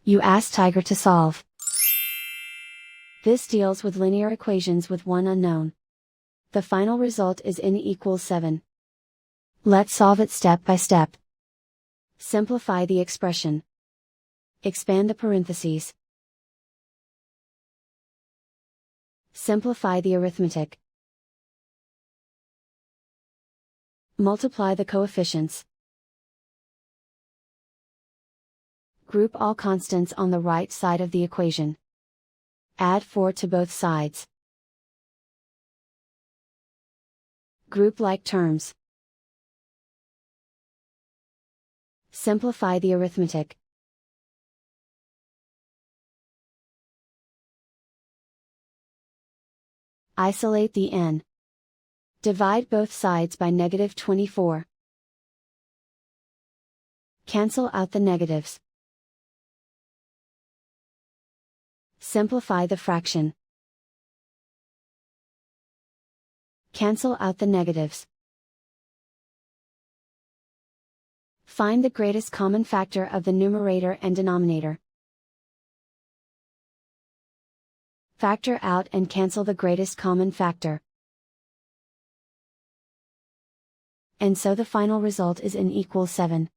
You ask Tiger to solve. This deals with linear equations with one unknown. The final result is n equals 7. Let's solve it step by step. Simplify the expression. Expand the parentheses. Simplify the arithmetic. Multiply the coefficients. Group all constants on the right side of the equation. Add 4 to both sides. Group like terms. Simplify the arithmetic. Isolate the n. Divide both sides by -24. Cancel out the negatives. Simplify the fraction. Cancel out the negatives. Find the greatest common factor of the numerator and denominator. Factor out and cancel the greatest common factor. And so the final result is n equals 7.